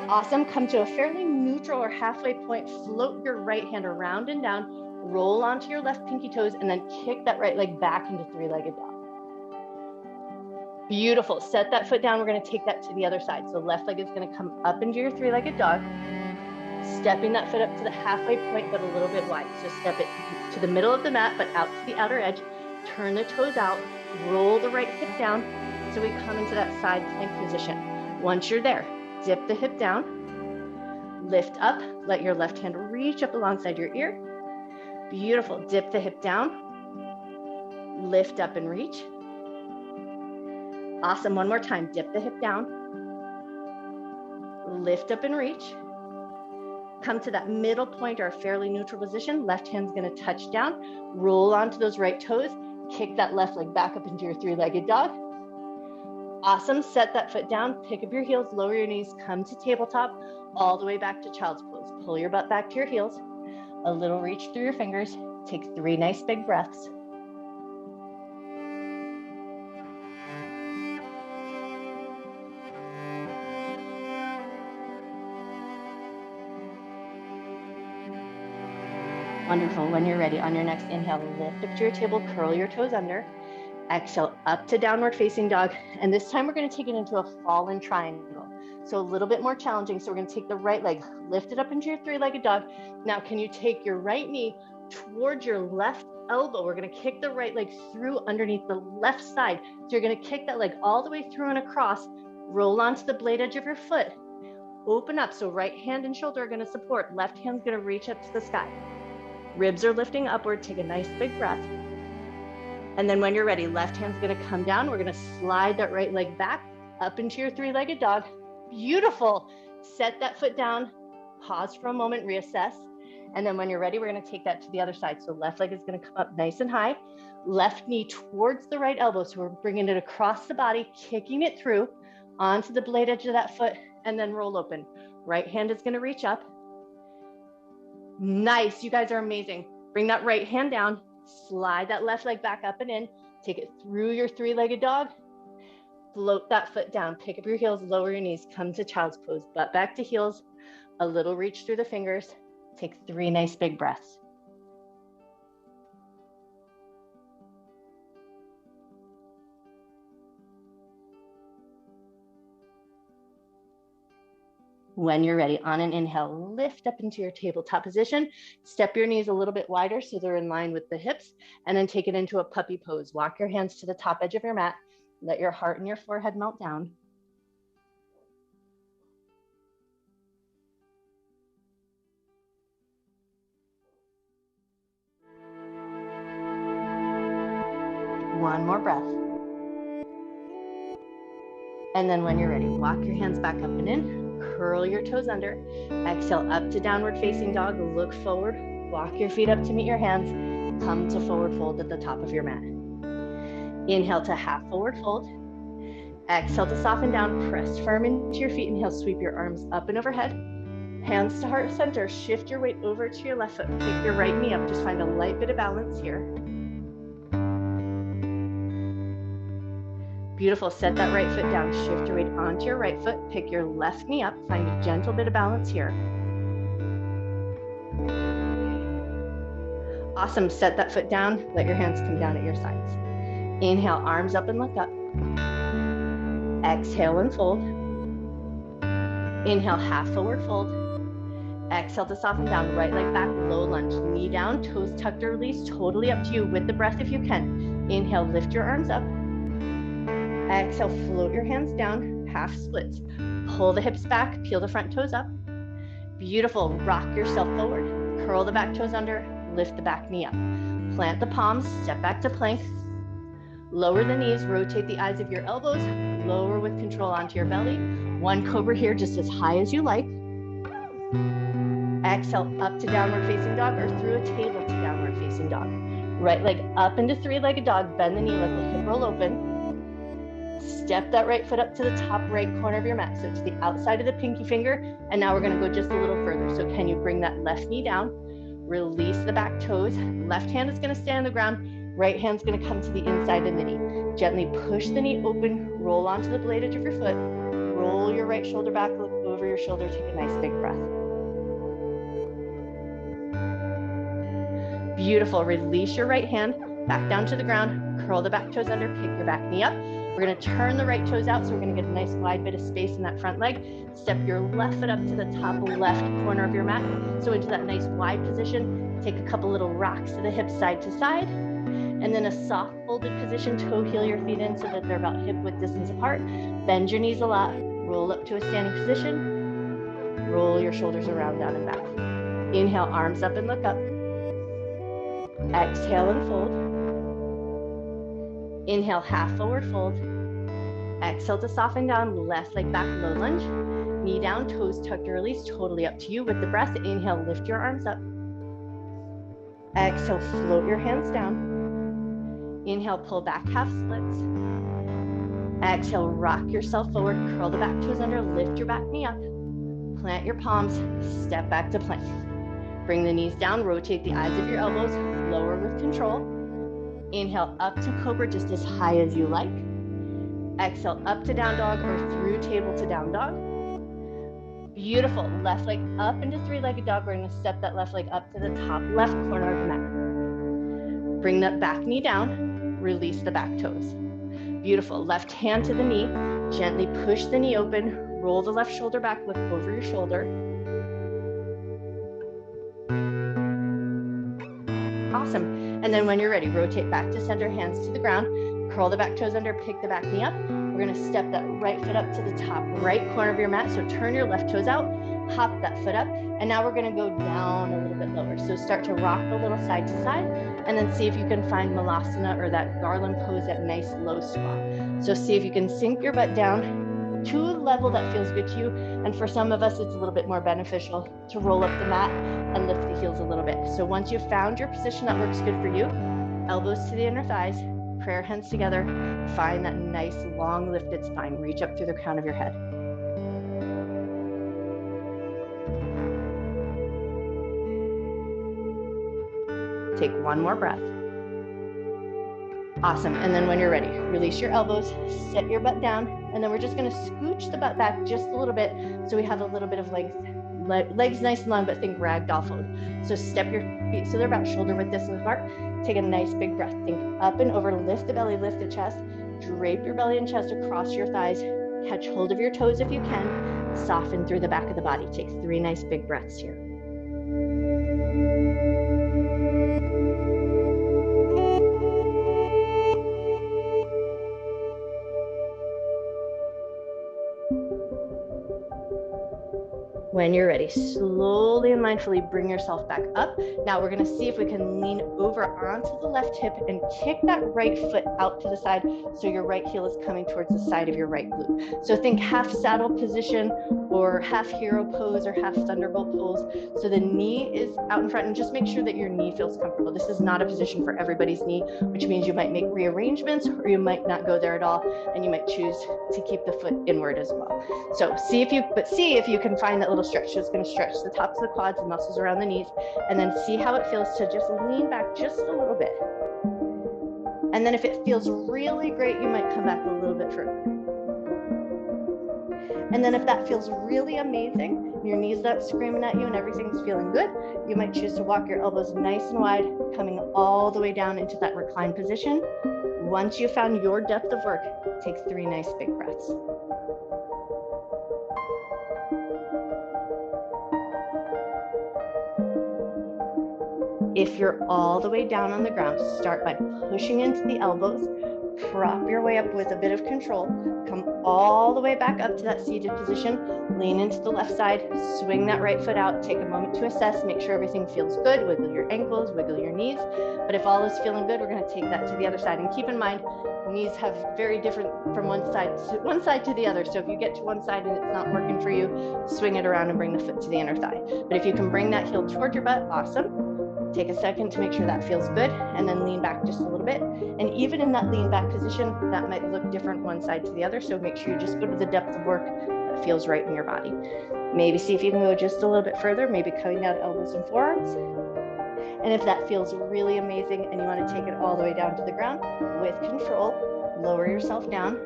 Awesome. Come to a fairly neutral or halfway point. Float your right hand around and down. Roll onto your left pinky toes and then kick that right leg back into three-legged dog. Beautiful. Set that foot down. We're going to take that to the other side. So left leg is going to come up into your three-legged dog. Stepping that foot up to the halfway point, but a little bit wide. So step it to the middle of the mat, but out to the outer edge. Turn the toes out. Roll the right hip down. So we come into that side plank position. Once you're there, dip the hip down, lift up, let your left hand reach up alongside your ear. Beautiful. Dip the hip down, lift up and reach. Awesome. One more time. Dip the hip down, lift up and reach. Come to that middle point or a fairly neutral position. Left hand's going to touch down, roll onto those right toes, kick that left leg back up into your three-legged dog. Awesome. Set that foot down, pick up your heels, lower your knees, come to tabletop, all the way back to child's pose. Pull your butt back to your heels, a little reach through your fingers. Take 3 nice big breaths. Wonderful. When you're ready, on your next inhale, lift up to your table, curl your toes under. Exhale up to downward facing dog. And this time we're going to take it into a fallen triangle. So a little bit more challenging. So we're going to take the right leg, lift it up into your three-legged dog. Now, can you take your right knee towards your left elbow? We're going to kick the right leg through underneath the left side. So you're going to kick that leg all the way through and across, roll onto the blade edge of your foot, open up. So right hand and shoulder are going to support. Left hand's going to reach up to the sky. Ribs are lifting upward. Take a nice big breath. And then when you're ready, left hand's going to come down. We're going to slide that right leg back up into your three-legged dog. Beautiful. Set that foot down. Pause for a moment, reassess. And then when you're ready, we're going to take that to the other side. So left leg is going to come up nice and high. left knee towards the right elbow. So we're bringing it across the body, kicking it through onto the blade edge of that foot, and then roll open. Right hand is gonna reach up. Nice, you guys are amazing. Bring that right hand down, slide that left leg back up and in, take it through your three-legged dog, float that foot down, pick up your heels, lower your knees, come to child's pose, butt back to heels, a little reach through the fingers, take 3 nice big breaths. When you're ready, on an inhale, lift up into your tabletop position, step your knees a little bit wider so they're in line with the hips, and then take it into a puppy pose. Walk your hands to the top edge of your mat, let your heart and your forehead melt down. One more breath. And then when you're ready, walk your hands back up and in. Curl your toes under, exhale up to downward facing dog, look forward, walk your feet up to meet your hands, come to forward fold at the top of your mat. Inhale to half forward fold, exhale to soften down, press firm into your feet, inhale, sweep your arms up and overhead, hands to heart center, shift your weight over to your left foot, pick your right knee up, just find a light bit of balance here. Beautiful, set that right foot down, shift your weight onto your right foot, pick your left knee up, find a gentle bit of balance here. Awesome, set that foot down, let your hands come down at your sides. Inhale, arms up and look up. Exhale and fold. Inhale, half forward fold. Exhale to soften down, right leg back, low lunge, knee down, toes tucked or released, totally up to you with the breath if you can. Inhale, lift your arms up. Exhale, float your hands down, half splits. Pull the hips back, peel the front toes up. Beautiful, rock yourself forward. Curl the back toes under, lift the back knee up. Plant the palms, step back to plank. Lower the knees, rotate the eyes of your elbows, lower with control onto your belly. One cobra here, just as high as you like. Exhale, up to downward facing dog or through a table to downward facing dog. Right leg up into three-legged dog, bend the knee, let the hip roll open. Step that right foot up to the top right corner of your mat, so to the outside of the pinky finger, and now we're gonna go just a little further. So can you bring that left knee down, release the back toes, left hand is gonna stay on the ground, right hand's gonna come to the inside of the knee. Gently push the knee open, roll onto the blade edge of your foot, roll your right shoulder back, look over your shoulder, take a nice big breath. Beautiful, release your right hand, back down to the ground, curl the back toes under, pick your back knee up. We're gonna turn the right toes out, so we're gonna get a nice wide bit of space in that front leg. Step your left foot up to the top left corner of your mat. So into that nice wide position, take a couple little rocks to the hips side to side, and then a soft folded position, toe heel your feet in so that they're about hip width distance apart. Bend your knees a lot, roll up to a standing position, roll your shoulders around, down and back. Inhale, arms up and look up. Exhale and fold. Inhale, half forward fold. Exhale to soften down, left leg back, low lunge. Knee down, toes tucked or released, totally up to you with the breath. Inhale, lift your arms up. Exhale, float your hands down. Inhale, pull back, half splits. Exhale, rock yourself forward, curl the back toes under, lift your back knee up. Plant your palms, step back to plank. Bring the knees down, rotate the eyes of your elbows, lower with control. Inhale, up to cobra, just as high as you like. Exhale, up to down dog or through table to down dog. Beautiful, left leg up into three-legged dog. We're gonna step that left leg up to the top left corner of the mat. Bring that back knee down, release the back toes. Beautiful, left hand to the knee, gently push the knee open, roll the left shoulder back, look over your shoulder. Awesome. And then when you're ready, rotate back to center, hands to the ground, curl the back toes under, pick the back knee up. We're gonna step that right foot up to the top right corner of your mat. So turn your left toes out, hop that foot up, and now we're gonna go down a little bit lower. So start to rock a little side to side, and then see if you can find Malasana or that garland pose, that nice low squat. So see if you can sink your butt down to a level that feels good to you. And for some of us, it's a little bit more beneficial to roll up the mat and lift the heels a little bit. So once you've found your position that works good for you, elbows to the inner thighs, prayer hands together. Find that nice long lifted spine. Reach up through the crown of your head. Take one more breath. Awesome. And then when you're ready, release your elbows, set your butt down, and then we're just going to scooch the butt back just a little bit so we have a little bit of length. Legs nice and long, but think ragdoll fold. So step your feet so they're about shoulder width distance apart. Take a nice big breath. Think up and over, lift the belly, lift the chest, drape your belly and chest across your thighs. Catch hold of your toes if you can. Soften through the back of the body. Take 3 nice big breaths here. When you're ready, slowly and mindfully bring yourself back up. Now we're gonna see if we can lean over onto the left hip and kick that right foot out to the side so your right heel is coming towards the side of your right glute. So think half saddle position or half hero pose or half thunderbolt pose. So the knee is out in front, and just make sure that your knee feels comfortable. This is not a position for everybody's knee, which means you might make rearrangements or you might not go there at all, and you might choose to keep the foot inward as well. So see if you can find that little stretch. So it's going to stretch the tops of the quads and muscles around the knees, and then see how it feels to just lean back just a little bit. And then if it feels really great, you might come back a little bit further. And then if that feels really amazing, your knees not screaming at you and everything's feeling good, you might choose to walk your elbows nice and wide, coming all the way down into that reclined position. Once you've found your depth of work, take 3 nice big breaths. If you're all the way down on the ground, start by pushing into the elbows, prop your way up with a bit of control, come all the way back up to that seated position, lean into the left side, swing that right foot out, take a moment to assess, make sure everything feels good, wiggle your ankles, wiggle your knees. But if all is feeling good, we're going to take that to the other side. And keep in mind, knees have very different from one side to the other. So if you get to one side and it's not working for you, swing it around and bring the foot to the inner thigh. But if you can bring that heel toward your butt, awesome. Take a second to make sure that feels good, and then lean back just a little bit. And even in that lean back position, that might look different one side to the other. So make sure you just go to the depth of work that feels right in your body. Maybe see if you can go just a little bit further, maybe coming down elbows and forearms. And if that feels really amazing and you want to take it all the way down to the ground, with control, lower yourself down,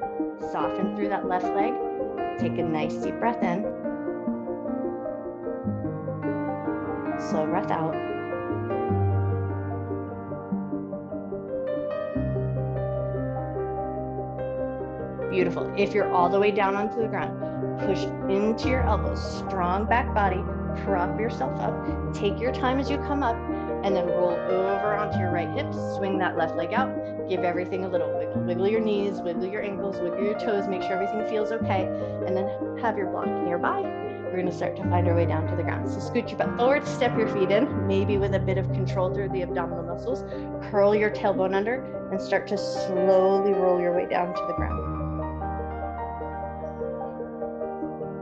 soften through that left leg, take a nice deep breath in, slow breath out. Beautiful. If you're all the way down onto the ground, push into your elbows, strong back body, prop yourself up, take your time as you come up, and then roll over onto your right hip, swing that left leg out, give everything a little wiggle. Wiggle your knees, wiggle your ankles, wiggle your toes, make sure everything feels okay, and then have your block nearby. We're going to start to find our way down to the ground. So scoot your butt forward, step your feet in, maybe with a bit of control through the abdominal muscles, curl your tailbone under, and start to slowly roll your way down to the ground.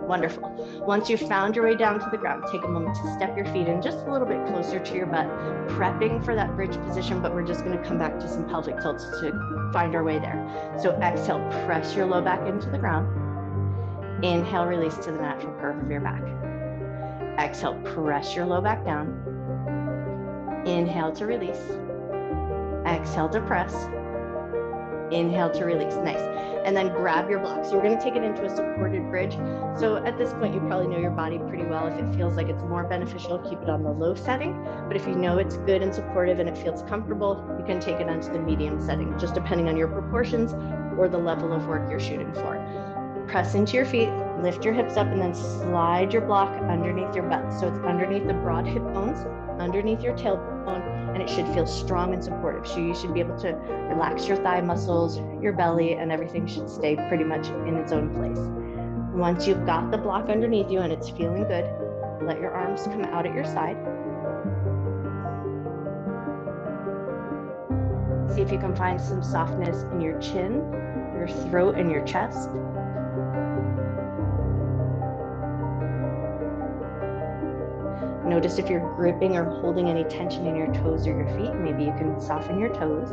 Wonderful. Once you've found your way down to the ground, take a moment to step your feet in just a little bit closer to your butt, prepping for that bridge position, but we're just going to come back to some pelvic tilts to find our way there. So exhale, press your low back into the ground. Inhale, release to the natural curve of your back. Exhale, press your low back down. Inhale to release. Exhale to press. Inhale to release. Nice. And then grab your block. So we're going to take it into a supported bridge. So at this point, you probably know your body pretty well. If it feels like it's more beneficial, keep it on the low setting. But if you know it's good and supportive and it feels comfortable, you can take it onto the medium setting, just depending on your proportions or the level of work you're shooting for. Press into your feet, lift your hips up, and then slide your block underneath your butt. So it's underneath the broad hip bones, underneath your tailbone, and it should feel strong and supportive. So you should be able to relax your thigh muscles, your belly, and everything should stay pretty much in its own place. Once you've got the block underneath you and it's feeling good, let your arms come out at your side. See if you can find some softness in your chin, your throat, and your chest. Notice if you're gripping or holding any tension in your toes or your feet. Maybe you can soften your toes.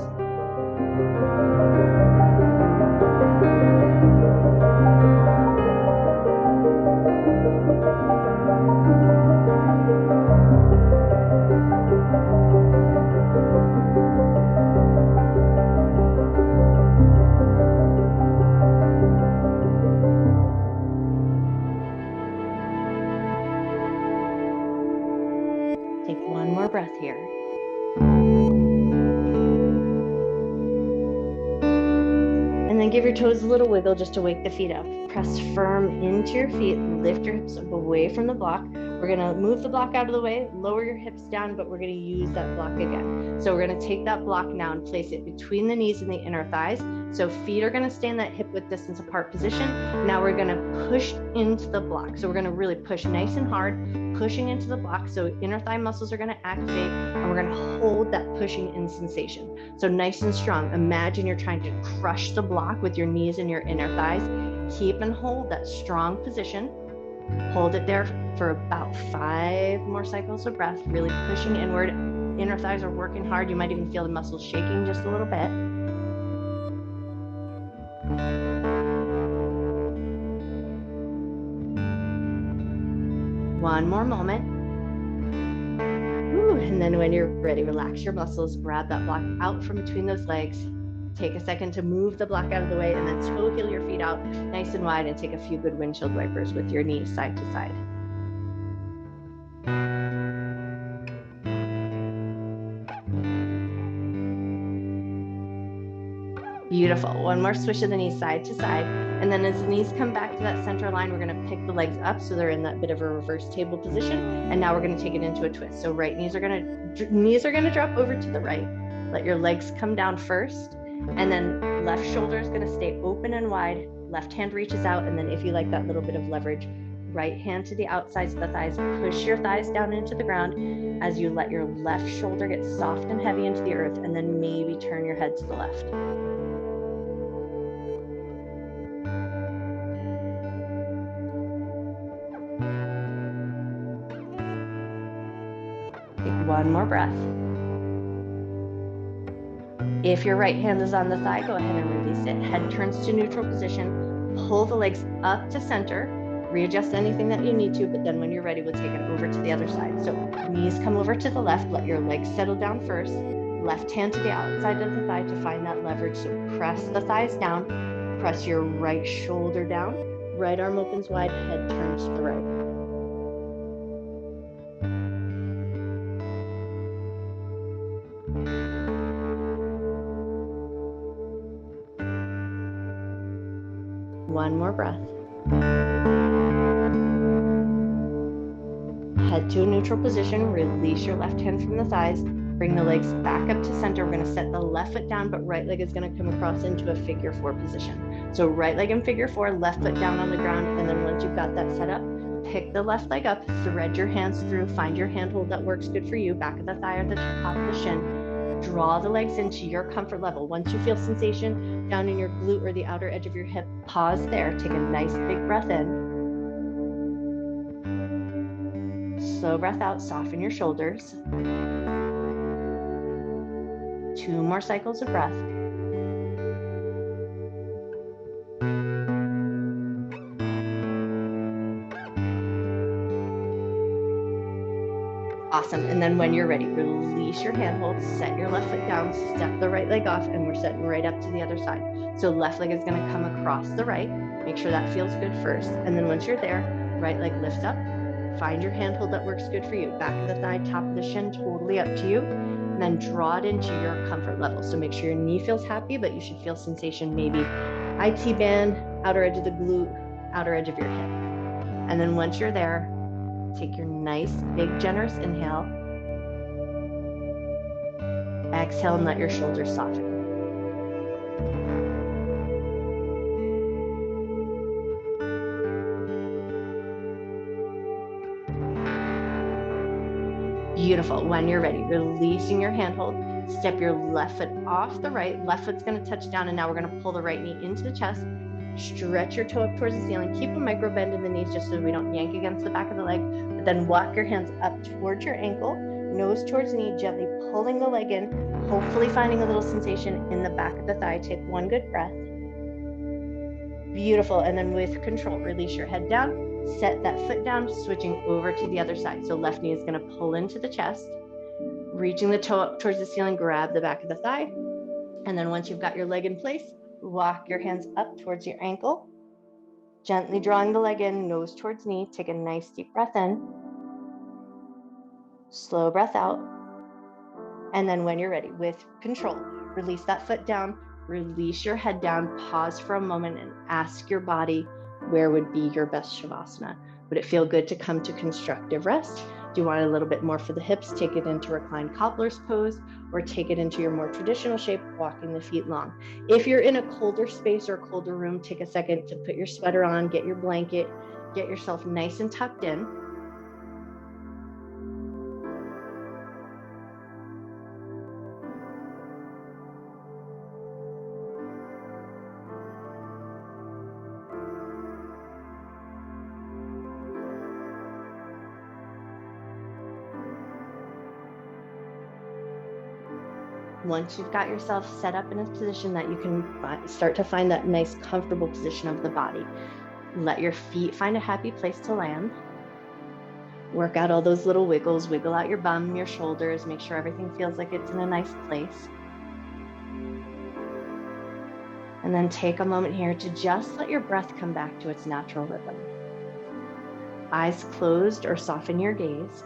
Take one more breath here. And then give your toes a little wiggle just to wake the feet up. Press firm into your feet, lift your hips up away from the block. We're gonna move the block out of the way, lower your hips down, but we're gonna use that block again. So we're gonna take that block now and place it between the knees and the inner thighs. So feet are gonna stay in that hip width distance apart position. Now we're gonna push into the block. So we're gonna really push nice and hard, pushing into the block. So inner thigh muscles are gonna activate, and we're gonna hold that pushing in sensation. So nice and strong. Imagine you're trying to crush the block with your knees and your inner thighs. Keep and hold that strong position. Hold it there for about 5 more cycles of breath, really pushing inward. Inner thighs are working hard. You might even feel the muscles shaking just a little bit. One more moment. Ooh, and then when you're ready, relax your muscles, grab that block out from between those legs. Take a second to move the block out of the way, and then toe heel your feet out nice and wide, and take a few good windshield wipers with your knees side to side. Beautiful. One more swish of the knees side to side. And then as the knees come back to that center line, we're going to pick the legs up so they're in that bit of a reverse table position. And now we're going to take it into a twist. So right knees are going to drop over to the right. Let your legs come down first. And then left shoulder is going to stay open and wide. Left hand reaches out. And then if you like that little bit of leverage, right hand to the outsides of the thighs. Push your thighs down into the ground as you let your left shoulder get soft and heavy into the earth. And then maybe turn your head to the left. Take one more breath. If your right hand is on the thigh, go ahead and release it. Head turns to neutral position. Pull the legs up to center. Readjust anything that you need to, but then when you're ready, we'll take it over to the other side. So knees come over to the left. Let your legs settle down first. Left hand to the outside of the thigh to find that leverage. So press the thighs down. Press your right shoulder down. Right arm opens wide. Head turns to the right. One more breath. Head to a neutral position. Release your left hand from the thighs. Bring the legs back up to center. We're going to set the left foot down, but right leg is going to come across into a figure 4 position. So right leg in figure 4, left foot down on the ground. And then once you've got that set up, pick the left leg up, thread your hands through, find your handhold that works good for you, back of the thigh or the top of the shin. Draw the legs into your comfort level. Once you feel sensation down in your glute or the outer edge of your hip, pause there. Take a nice big breath in. Slow breath out, soften your shoulders. 2 more cycles of breath. Awesome. And then when you're ready, release your handhold, set your left foot down, step the right leg off, and we're setting right up to the other side. So left leg is going to come across the right. Make sure that feels good first. And then once you're there, right leg lifts up. Find your handhold that works good for you. Back of the thigh, top of the shin, totally up to you. And then draw it into your comfort level. So make sure your knee feels happy, but you should feel sensation maybe IT band, outer edge of the glute, outer edge of your hip. And then once you're there, take your nice, big, generous inhale. Exhale and let your shoulders soften. Beautiful. When you're ready, releasing your handhold, step your left foot off the right. Left foot's going to touch down, and now we're going to pull the right knee into the chest. Stretch your toe up towards the ceiling. Keep a micro bend in the knees just so we don't yank against the back of the leg. But then walk your hands up towards your ankle, nose towards knee, gently pulling the leg in, hopefully finding a little sensation in the back of the thigh. Take one good breath. Beautiful. And then with control, release your head down, set that foot down, switching over to the other side. So left knee is going to pull into the chest, reaching the toe up towards the ceiling, grab the back of the thigh. And then once you've got your leg in place, walk your hands up towards your ankle, gently drawing the leg in, nose towards knee. Take a nice deep breath in, slow breath out. And then when you're ready, with control, release that foot down, release your head down, pause for a moment and ask your body, where would be your best Shavasana? Would it feel good to come to constructive rest? Do you want a little bit more for the hips? Take it into reclined cobbler's pose, or take it into your more traditional shape, walking the feet long. If you're in a colder space or a colder room, take a second to put your sweater on, get your blanket, get yourself nice and tucked in. Once you've got yourself set up in a position that you can start to find that nice, comfortable position of the body, let your feet find a happy place to land. Work out all those little wiggles, wiggle out your bum, your shoulders, make sure everything feels like it's in a nice place. And then take a moment here to just let your breath come back to its natural rhythm. Eyes closed or soften your gaze.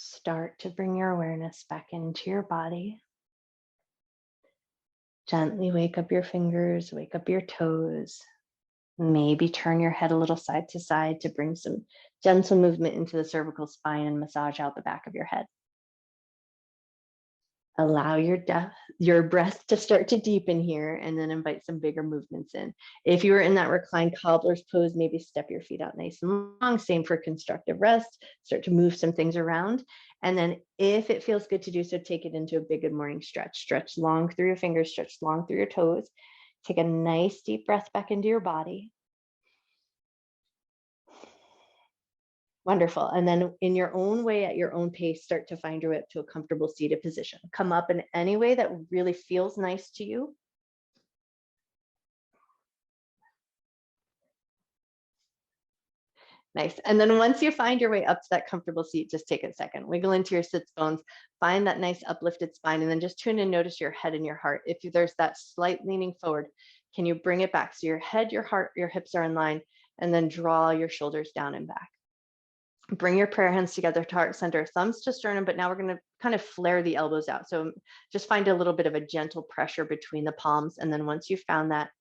Start to bring your awareness back into your body. Gently wake up your fingers, wake up your toes. Maybe turn your head a little side to side to bring some gentle movement into the cervical spine and massage out the back of your head. Allow your breath to start to deepen here, and then invite some bigger movements in. If you are in that reclined cobbler's pose, maybe step your feet out nice and long. Same for constructive rest. Start to move some things around. And then if it feels good to do so, take it into a big good morning stretch. Stretch long through your fingers, stretch long through your toes. Take a nice deep breath back into your body. Wonderful. And then in your own way, at your own pace, start to find your way up to a comfortable seated position. Come up in any way that really feels nice to you. Nice. And then once you find your way up to that comfortable seat, just take a second, wiggle into your sits bones, find that nice uplifted spine, and then just tune in, notice your head and your heart. If there's that slight leaning forward, can you bring it back? So your head, your heart, your hips are in line, and then draw your shoulders down and back. Bring your prayer hands together to heart center, thumbs to sternum, but now we're going to kind of flare the elbows out. So just find a little bit of a gentle pressure between the palms. And then once you've found that,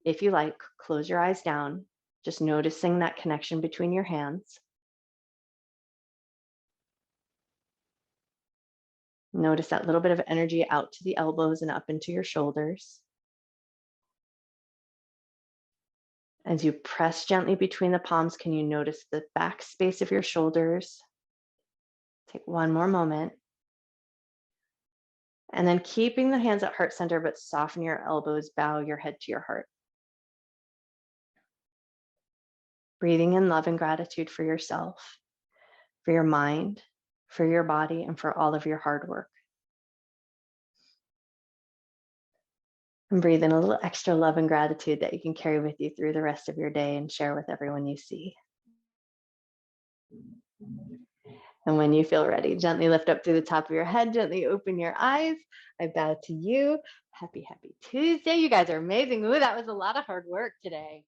if you like, close your eyes down, just noticing that connection between your hands. Notice that little bit of energy out to the elbows and up into your shoulders. As you press gently between the palms, can you notice the back space of your shoulders? Take one more moment. And then keeping the hands at heart center, but soften your elbows, bow your head to your heart. Breathing in love and gratitude for yourself, for your mind, for your body, and for all of your hard work. And breathe in a little extra love and gratitude that you can carry with you through the rest of your day and share with everyone you see. And when you feel ready, gently lift up through the top of your head, gently open your eyes. I bow to you. Happy, happy Tuesday. You guys are amazing. Ooh, that was a lot of hard work today.